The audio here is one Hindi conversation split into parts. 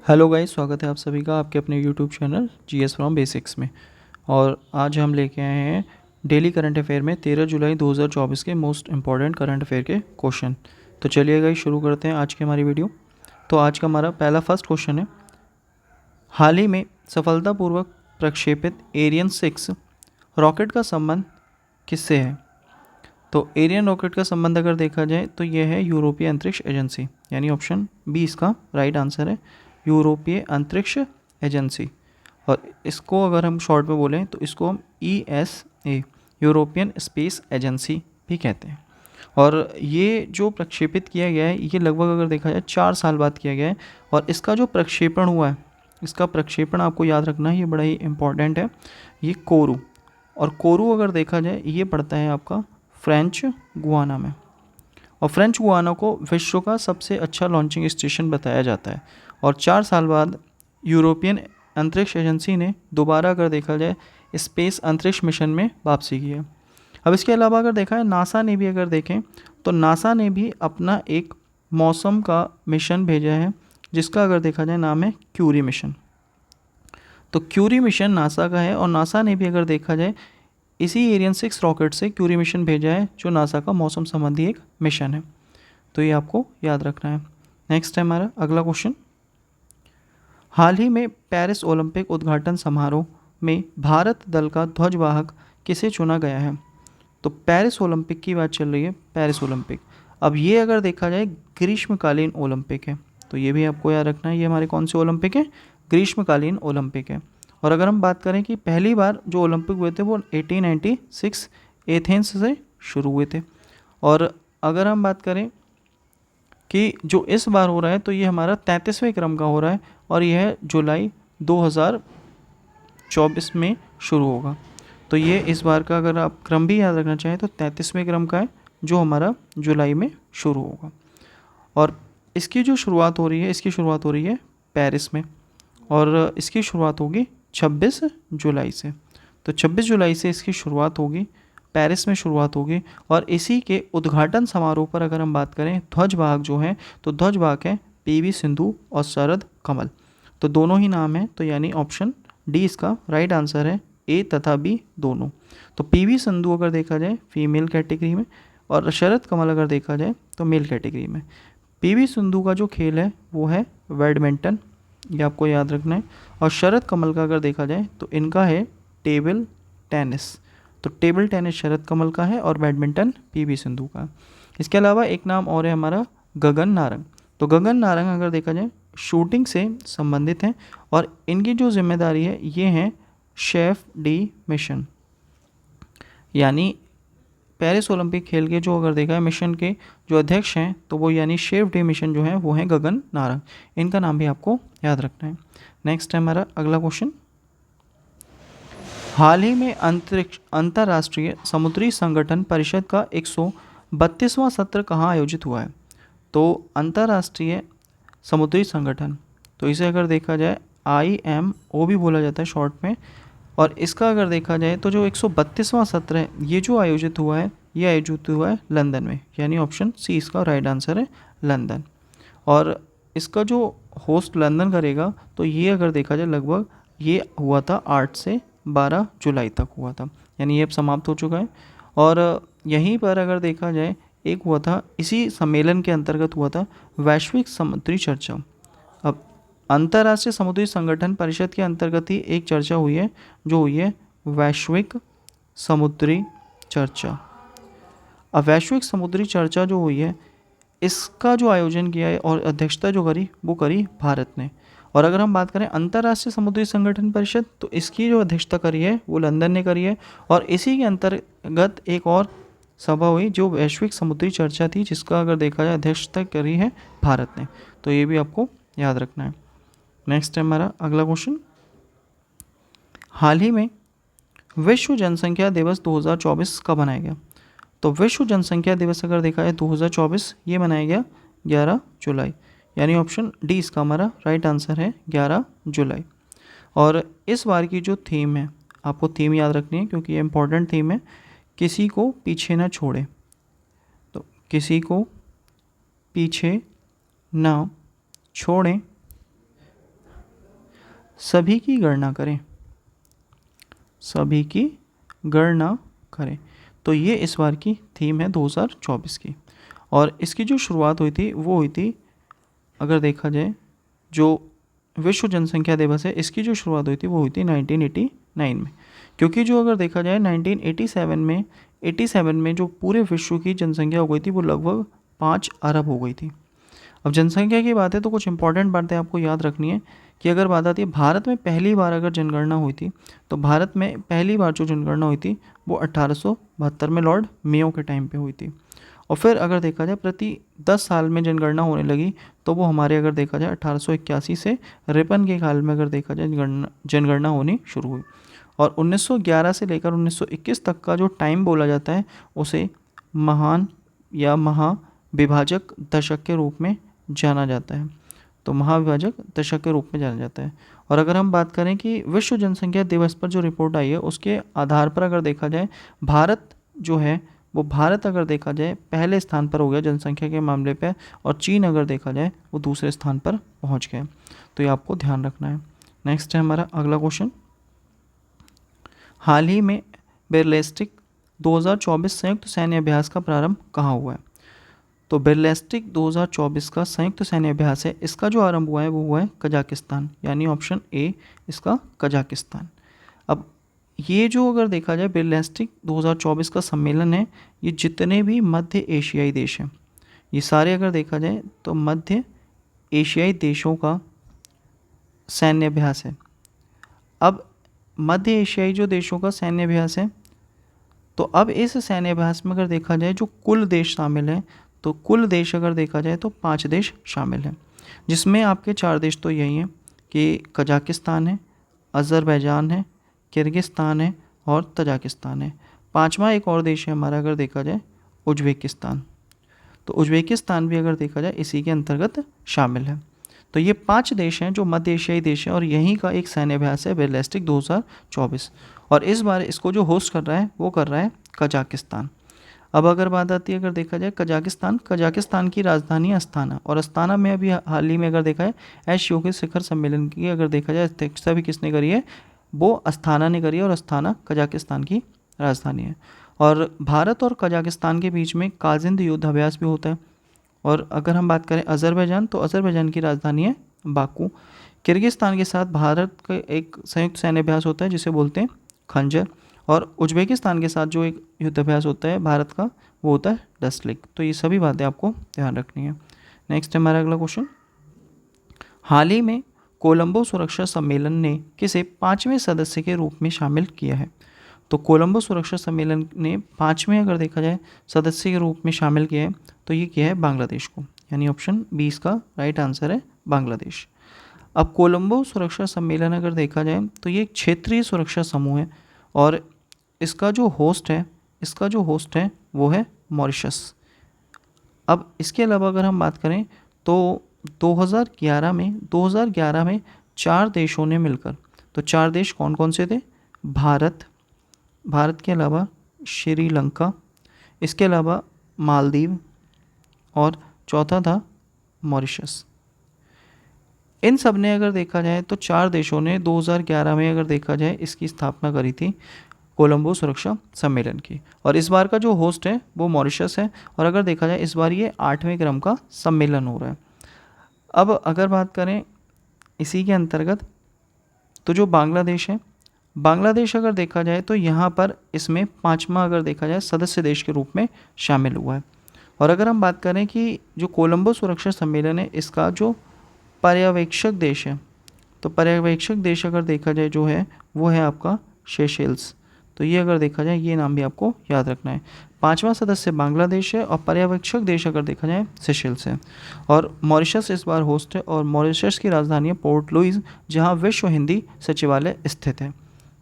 हेलो गाइस, स्वागत है आप सभी का आपके अपने YouTube channel GS from basics में। और आज हम लेके आए हैं डेली करंट अफेयर में 13 जुलाई 2024 के मोस्ट इम्पॉर्टेंट करंट अफेयर के क्वेश्चन। तो चलिए गाइस शुरू करते हैं आज की हमारी वीडियो। तो आज का हमारा पहला फर्स्ट क्वेश्चन है, हाल ही में सफलतापूर्वक प्रक्षेपित एरियन 6 रॉकेट का संबंध किससे है? तो एरियन रॉकेट का संबंध अगर देखा जाए तो यह है यूरोपीय अंतरिक्ष एजेंसी, यानी ऑप्शन बी इसका राइट आंसर है, यूरोपीय अंतरिक्ष एजेंसी। और इसको अगर हम शॉर्ट में बोलें तो इसको हम ESA यूरोपियन स्पेस एजेंसी भी कहते हैं। और ये जो प्रक्षेपित किया गया है ये लगभग अगर देखा जाए 4 साल बाद किया गया है। और इसका जो प्रक्षेपण हुआ है, इसका प्रक्षेपण आपको याद रखना है, ये बड़ा ही इम्पॉर्टेंट है, ये कोरू। और कोरू अगर देखा जाए ये पड़ता है आपका फ्रेंच गुआना में। और फ्रेंच गुआना को विश्व का सबसे अच्छा लॉन्चिंग स्टेशन बताया जाता है। और 4 साल बाद यूरोपियन अंतरिक्ष एजेंसी ने दोबारा अगर देखा जाए स्पेस अंतरिक्ष मिशन में वापसी की है। अब इसके अलावा अगर देखा है नासा ने भी अगर देखें तो नासा ने भी अपना एक मौसम का मिशन भेजा है, जिसका अगर देखा जाए नाम है क्यूरी मिशन। तो क्यूरी मिशन नासा का है और नासा ने भी अगर देखा जाए इसी एरियन 6 रॉकेट से क्यूरी मिशन भेजा है, जो नासा का मौसम संबंधी एक मिशन है। तो ये आपको याद रखना है। नेक्स्ट है हमारा अगला क्वेश्चन, हाल ही में पेरिस ओलंपिक उद्घाटन समारोह में भारत दल का ध्वजवाहक किसे चुना गया है? तो पेरिस ओलंपिक की बात चल रही है, पेरिस ओलंपिक। अब ये अगर देखा जाए ग्रीष्मकालीन ओलंपिक है, तो ये भी आपको याद रखना है, ये हमारे कौन से ओलंपिक है? ग्रीष्मकालीन ओलंपिक है। और अगर हम बात करें कि पहली बार जो ओलंपिक हुए थे वो 1896 एथेंस से शुरू हुए थे। और अगर हम बात करें कि जो इस बार हो रहा है तो ये हमारा 33वें क्रम का हो रहा है और यह जुलाई 2024 में शुरू होगा। तो ये इस बार का अगर आप क्रम भी याद रखना चाहें तो 33वें क्रम का है, जो हमारा जुलाई में शुरू होगा। और इसकी जो शुरुआत हो रही है, इसकी शुरुआत हो रही है पेरिस में, और इसकी शुरुआत होगी 26 जुलाई से। तो 26 जुलाई से इसकी शुरुआत होगी, पेरिस में शुरुआत होगी। और इसी के उद्घाटन समारोह पर अगर हम बात करें ध्वजवाहक जो हैं, तो ध्वजवाहक हैं PV सिंधु और शरद कमल। तो दोनों ही नाम हैं, तो यानी ऑप्शन डी इसका राइट आंसर है, A तथा B दोनों। तो PV सिंधु अगर देखा जाए फीमेल कैटेगरी में और शरद कमल अगर देखा जाए तो मेल कैटेगरी में। PV सिंधु का जो खेल है वो है बैडमिंटन, ये आपको याद रखना है। और शरद कमल का अगर देखा जाए तो इनका है टेबल टेनिस। तो टेबल टेनिस शरद कमल का है और बैडमिंटन PV सिंधु का। इसके अलावा एक नाम और है हमारा गगन नारंग। तो गगन नारंग अगर देखा जाए शूटिंग से संबंधित हैं और इनकी जो जिम्मेदारी है ये है शेफ डी मिशन, यानी पेरिस ओलंपिक खेल के जो अगर देखा है मिशन के जो अध्यक्ष हैं तो वो यानी शेफ डे मिशन जो है वो है गगन नारंग। इनका नाम भी आपको याद रखना है। नेक्स्ट है हमारा अगला क्वेश्चन, हाल ही में अंतर्राष्ट्रीय समुद्री संगठन परिषद का 132वां सत्र कहाँ आयोजित हुआ है? तो अंतर्राष्ट्रीय समुद्री संगठन, तो इसे अगर देखा जाए IMO भी बोला जाता है शॉर्ट में। और इसका अगर देखा जाए तो जो 132वां सत्र है ये जो आयोजित हुआ है ये आयोजित हुआ है लंदन में, यानी ऑप्शन सी इसका राइट आंसर है, लंदन। और इसका जो होस्ट लंदन करेगा, तो ये अगर देखा जाए लगभग ये हुआ था 8 से 12 जुलाई तक हुआ था, यानी ये अब समाप्त हो चुका है। और यहीं पर अगर देखा जाए एक हुआ था इसी सम्मेलन के अंतर्गत हुआ था वैश्विक समुद्री चर्चा। अब अंतर्राष्ट्रीय समुद्री संगठन परिषद के अंतर्गत ही एक चर्चा हुई है जो हुई है वैश्विक समुद्री चर्चा। अब वैश्विक समुद्री चर्चा जो हुई है इसका जो आयोजन किया है और अध्यक्षता जो करी वो करी भारत ने। और अगर हम बात करें अंतर्राष्ट्रीय समुद्री संगठन परिषद, तो इसकी जो अध्यक्षता करी है वो लंदन ने करी है। और इसी के अंतर्गत एक और सभा हुई जो वैश्विक समुद्री चर्चा थी, जिसका अगर देखा जाए अध्यक्षता करी है भारत ने। तो ये भी आपको याद रखना है। नेक्स्ट है हमारा अगला क्वेश्चन, हाल ही में विश्व जनसंख्या दिवस 2024 कब मनाया गया? तो विश्व जनसंख्या दिवस अगर देखा जाए 2024 ये मनाया गया 11 जुलाई, यानी ऑप्शन डी इसका हमारा राइट आंसर है, 11 जुलाई। और इस बार की जो थीम है, आपको थीम याद रखनी है क्योंकि ये इंपॉर्टेंट थीम है, किसी को पीछे ना छोड़े। तो किसी को पीछे ना छोड़ें सभी की गणना करें, सभी की गणना करें। तो ये इस बार की थीम है 2024 की। और इसकी जो शुरुआत हुई थी वो हुई थी, अगर देखा जाए जो विश्व जनसंख्या दिवस है इसकी जो शुरुआत हुई थी वो हुई थी 1989 में। क्योंकि जो अगर देखा जाए 1987 में जो पूरे विश्व की जनसंख्या हो गई थी वो लगभग 5 अरब हो गई थी। अब जनसंख्या की बात है तो कुछ इंपॉर्टेंट बातें आपको याद रखनी है कि अगर बात आती है भारत में पहली बार अगर जनगणना हुई थी, तो भारत में पहली बार जो जनगणना हुई थी वो 1872 में लॉर्ड मेयो के टाइम पे हुई थी। और फिर अगर देखा जाए प्रति 10 साल में जनगणना होने लगी, तो वो हमारे अगर देखा जाए 1881 से रिपन के काल में अगर देखा जाए जनगणना होनी शुरू हुई। और 1911 से लेकर 1921 तक का जो टाइम बोला जाता है उसे महान या महाविभाजक दशक के रूप में जाना जाता है। तो महाविभाजक दशक के रूप में जाना जाता है। और अगर हम बात करें कि विश्व जनसंख्या दिवस पर जो रिपोर्ट आई है उसके आधार पर अगर देखा जाए भारत जो है वो भारत अगर देखा जाए पहले स्थान पर हो गया जनसंख्या के मामले पे, और चीन अगर देखा जाए वो दूसरे स्थान पर पहुंच गया। तो ये आपको ध्यान रखना है। नेक्स्ट है हमारा अगला क्वेश्चन, हाल ही में बैलिस्टिक 2024 संयुक्त सैन्य अभ्यास का प्रारंभ कहाँ हुआ है? तो बैलिस्टिक 2024 का संयुक्त सैन्य अभ्यास है, इसका जो आरंभ हुआ है वो हुआ है कजाकिस्तान, यानी ऑप्शन ए इसका कजाकिस्तान। अब ये जो अगर देखा जाए बैलिस्टिक 2024 का सम्मेलन है, ये जितने भी मध्य एशियाई देश हैं ये सारे अगर देखा जाए तो मध्य एशियाई देशों का सैन्य अभ्यास है। अब मध्य एशियाई जो देशों का सैन्य अभ्यास है, तो अब इस सैन्य अभ्यास में अगर देखा जाए जो कुल देश शामिल हैं, तो कुल देश अगर देखा जाए तो 5 देश शामिल हैं, जिसमें आपके 4 देश तो यही हैं कि कजाकिस्तान है, अज़रबैजान है, किर्गिस्तान है और तजाकिस्तान है। 5वां एक और देश है हमारा अगर देखा जाए उज्बेकिस्तान। तो उज्बेकिस्तान भी अगर देखा जाए इसी के अंतर्गत शामिल है। तो ये 5 देश हैं जो मध्य एशियाई देश हैं और यहीं का एक सैन्य अभ्यास है बैलिस्टिक 2024। और इस बार इसको जो होस्ट कर रहा है वो कर रहा है कजाकिस्तान। अब अगर बात आती है अगर देखा जाए कजाकिस्तान की राजधानी अस्ताना, और अस्ताना में अभी हाल ही में अगर देखा है एश योग शिखर सम्मेलन की अगर देखा जाए अध्यक्षता भी किसने करी है, वो अस्ताना ने करी है, और अस्ताना कजाकिस्तान की राजधानी है। और भारत और कजाकिस्तान के बीच में काजिंद युद्धाभ्यास भी होता है। और अगर हम बात करें अज़रबैजान, तो अज़रबैजान की राजधानी है बाकू। किर्गिस्तान के साथ भारत का एक संयुक्त सैन्य अभ्यास होता है जिसे बोलते हैं खंजर। और उज्बेकिस्तान के साथ जो एक युद्धाभ्यास होता है भारत का वो होता है डस्लिक। तो ये सभी बातें आपको ध्यान रखनी है। नेक्स्ट है हमारा अगला क्वेश्चन, हाल ही में कोलंबो सुरक्षा सम्मेलन ने किसे 5वें सदस्य के रूप में शामिल किया है? तो कोलंबो सुरक्षा सम्मेलन ने 5वें अगर देखा जाए सदस्य के रूप में शामिल किया है, तो ये किया है बांग्लादेश को, यानी ऑप्शन बी इसका राइट आंसर है बांग्लादेश। अब कोलंबो सुरक्षा सम्मेलन अगर देखा जाए तो ये एक क्षेत्रीय सुरक्षा समूह है, और इसका जो होस्ट है वो है मॉरिशस। अब इसके अलावा अगर हम बात करें तो 2011 में 4 देशों ने मिलकर, तो 4 देश कौन कौन से थे? भारत के अलावा श्रीलंका, इसके अलावा मालदीव, और चौथा था मॉरिशस। इन सब ने अगर देखा जाए तो 4 देशों ने 2011 में अगर देखा जाए इसकी स्थापना करी थी कोलंबो सुरक्षा सम्मेलन की। और इस बार का जो होस्ट है वो मॉरिशस है, और अगर देखा जाए इस बार ये 8वें क्रम का सम्मेलन हो रहा है। अब अगर बात करें इसी के अंतर्गत, तो जो बांग्लादेश अगर देखा जाए तो यहाँ पर इसमें 5वां अगर देखा जाए सदस्य देश के रूप में शामिल हुआ है। और अगर हम बात करें कि जो कोलंबो सुरक्षा सम्मेलन है इसका जो पर्यवेक्षक देश है, तो पर्यवेक्षक देश अगर देखा जाए जो है वो है आपका सेशेल्स। तो ये अगर देखा जाए ये नाम भी आपको याद रखना है। 5वां सदस्य बांग्लादेश है और पर्यवेक्षक देश अगर देखा जाए सेशेल्स है। और मॉरिशस इस बार होस्ट है, और मॉरिशस की राजधानी है पोर्ट लुइस, जहाँ विश्व हिंदी सचिवालय स्थित है।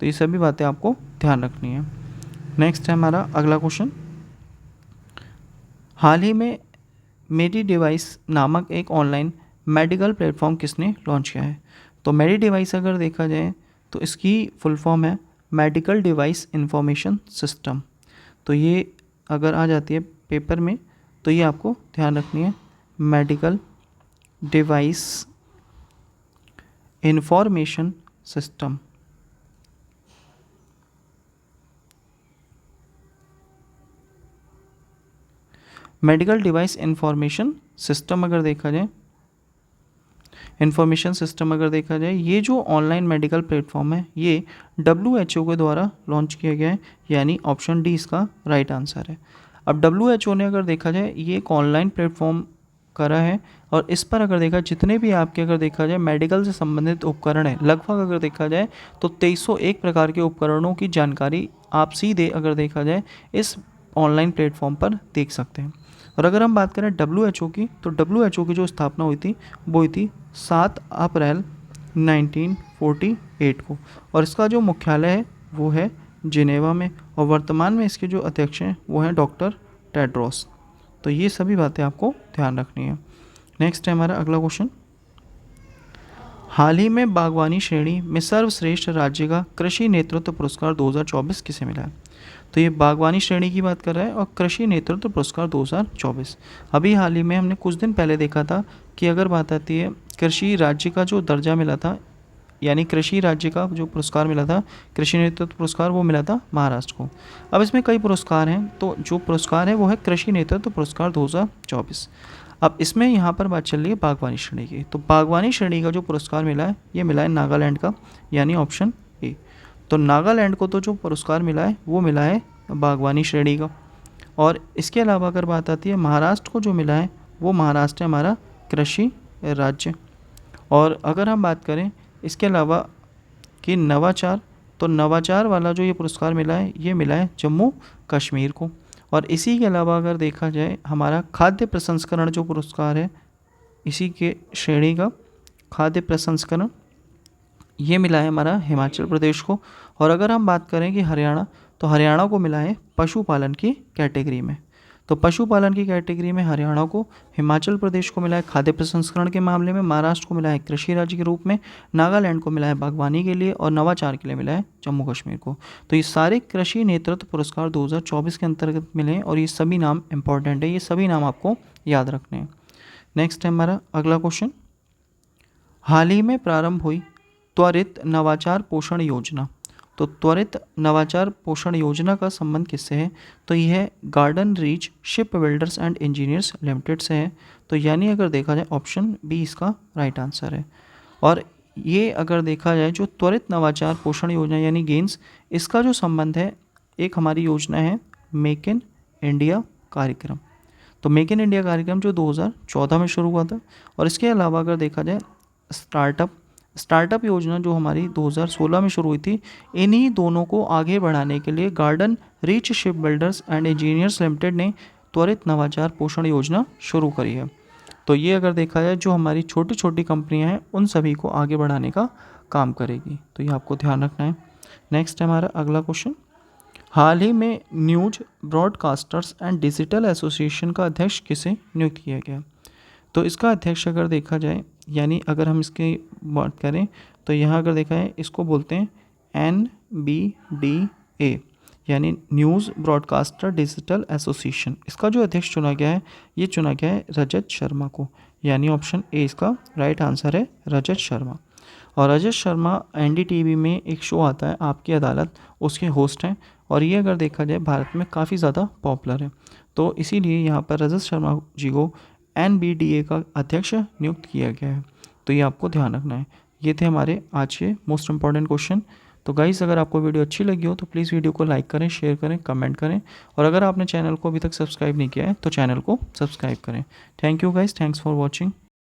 तो ये सभी बातें आपको ध्यान रखनी है। नेक्स्ट है हमारा अगला क्वेश्चन, हाल ही में मेडी डिवाइस नामक एक ऑनलाइन मेडिकल प्लेटफॉर्म किसने लॉन्च किया है? तो मेडी डिवाइस अगर देखा जाए तो इसकी फुल फॉर्म है मेडिकल डिवाइस इंफॉर्मेशन सिस्टम। तो ये अगर आ जाती है पेपर में तो ये आपको ध्यान रखनी है, medical device information system. Medical device information system अगर देखा जाए, इंफॉर्मेशन सिस्टम अगर देखा जाए, ये जो ऑनलाइन मेडिकल प्लेटफॉर्म है ये WHO के द्वारा लॉन्च किया गया है, यानी ऑप्शन डी इसका राइट आंसर है। अब WHO ने अगर देखा जाए ये एक ऑनलाइन प्लेटफॉर्म करा है, और इस पर अगर देखा जितने भी आपके अगर देखा जाए मेडिकल से संबंधित उपकरण है, लगभग अगर देखा जाए तो 2301 प्रकार के उपकरणों की जानकारी आप सीधे अगर देखा जाए इस ऑनलाइन प्लेटफॉर्म पर देख सकते हैं। और अगर हम बात करें WHO की, तो WHO की जो स्थापना हुई थी वो हुई थी 7 अप्रैल 1948 को, और इसका जो मुख्यालय है वो है जिनेवा में, और वर्तमान में इसके जो अध्यक्ष हैं वो हैं डॉक्टर टेड्रोस। तो ये सभी बातें आपको ध्यान रखनी है। नेक्स्ट है हमारा अगला क्वेश्चन, हाल ही में बागवानी श्रेणी में सर्वश्रेष्ठ राज्य का कृषि नेतृत्व पुरस्कार 2024 किसे मिला है? तो ये बागवानी श्रेणी की बात कर रहा है और कृषि नेतृत्व पुरस्कार 2024। अभी हाल ही में हमने कुछ दिन पहले देखा था कि अगर बात आती है कृषि राज्य का जो दर्जा मिला था, यानी कृषि राज्य का जो पुरस्कार मिला था, कृषि नेतृत्व पुरस्कार, वो मिला था महाराष्ट्र को। अब इसमें कई पुरस्कार हैं, तो जो पुरस्कार है वो है कृषि नेतृत्व पुरस्कार 2024। अब इसमें यहाँ पर बात चल रही है बागवानी श्रेणी की, तो बागवानी श्रेणी का जो पुरस्कार मिला है ये मिला है नागालैंड का, यानी ऑप्शन ए। तो नागालैंड को तो जो पुरस्कार मिला है वो मिला है बागवानी श्रेणी का। और इसके अलावा अगर बात आती है महाराष्ट्र को जो मिला है वो महाराष्ट्र है हमारा कृषि राज्य। और अगर हम बात करें इसके अलावा कि नवाचार, तो नवाचार वाला जो ये पुरस्कार मिला है ये मिला है जम्मू कश्मीर को। और इसी के अलावा अगर देखा जाए हमारा खाद्य प्रसंस्करण जो पुरस्कार है, इसी के श्रेणी का खाद्य प्रसंस्करण, ये मिला है हमारा हिमाचल प्रदेश को। और अगर हम बात करें कि हरियाणा, तो हरियाणा को मिला है पशुपालन की कैटेगरी में। तो पशुपालन की कैटेगरी में हरियाणा को, हिमाचल प्रदेश को मिला है खाद्य प्रसंस्करण के मामले में, महाराष्ट्र को मिला है कृषि राज्य के रूप में, नागालैंड को मिला है बागवानी के लिए, और नवाचार के लिए मिला है जम्मू कश्मीर को। तो ये सारे कृषि नेतृत्व पुरस्कार 2024 के अंतर्गत मिले हैं, और ये सभी नाम इंपॉर्टेंट है, ये सभी नाम आपको याद रखने हैं। नेक्स्ट है हमारा अगला क्वेश्चन, हाल ही में प्रारंभ हुई त्वरित नवाचार पोषण योजना। तो त्वरित नवाचार पोषण योजना का संबंध किससे है? तो यह garden reach ship builders and engineers limited से है। तो यानी अगर देखा जाए ऑप्शन बी इसका राइट आंसर है। और ये अगर देखा जाए जो त्वरित नवाचार पोषण योजना यानी गेन्स, इसका जो संबंध है एक हमारी योजना है मेक इन इंडिया कार्यक्रम। तो मेक इन इंडिया कार्यक्रम जो 2014 में शुरू हुआ था। और इसके अलावा अगर देखा जाए स्टार्टअप योजना जो हमारी 2016 में शुरू हुई थी, इन्हीं दोनों को आगे बढ़ाने के लिए garden reach ship builders and engineers limited ने त्वरित नवाचार पोषण योजना शुरू करी है। तो ये अगर देखा जाए जो हमारी छोटी छोटी कंपनियां हैं उन सभी को आगे बढ़ाने का काम करेगी। तो ये आपको ध्यान रखना है। नेक्स्ट है हमारा अगला क्वेश्चन, हाल ही में news broadcasters and digital association का अध्यक्ष किसे नियुक्त किया गया? तो इसका अध्यक्ष अगर देखा जाए, यानी अगर हम इसकी बात करें तो यहाँ अगर देखा है इसको बोलते हैं NBDA, यानी न्यूज़ ब्रॉडकास्टर डिजिटल एसोसिएशन। इसका जो अध्यक्ष चुना गया है ये चुना गया है रजत शर्मा को, यानी ऑप्शन ए इसका राइट आंसर है, रजत शर्मा। और रजत शर्मा NDTV में एक शो आता है आपकी अदालत, उसके होस्ट हैं, और ये अगर देखा जाए भारत में काफ़ी ज़्यादा पॉपुलर है। तो इसीलिए यहाँ पर रजत शर्मा जी को NBDA का अध्यक्ष नियुक्त किया गया है। तो ये आपको ध्यान रखना है। ये थे हमारे आज के मोस्ट इंपॉर्टेंट क्वेश्चन। तो गाइस अगर आपको वीडियो अच्छी लगी हो तो प्लीज़ वीडियो को लाइक करें, शेयर करें, कमेंट करें, और अगर आपने चैनल को अभी तक सब्सक्राइब नहीं किया है तो चैनल को सब्सक्राइब करें। Thank you guys, thanks for watching.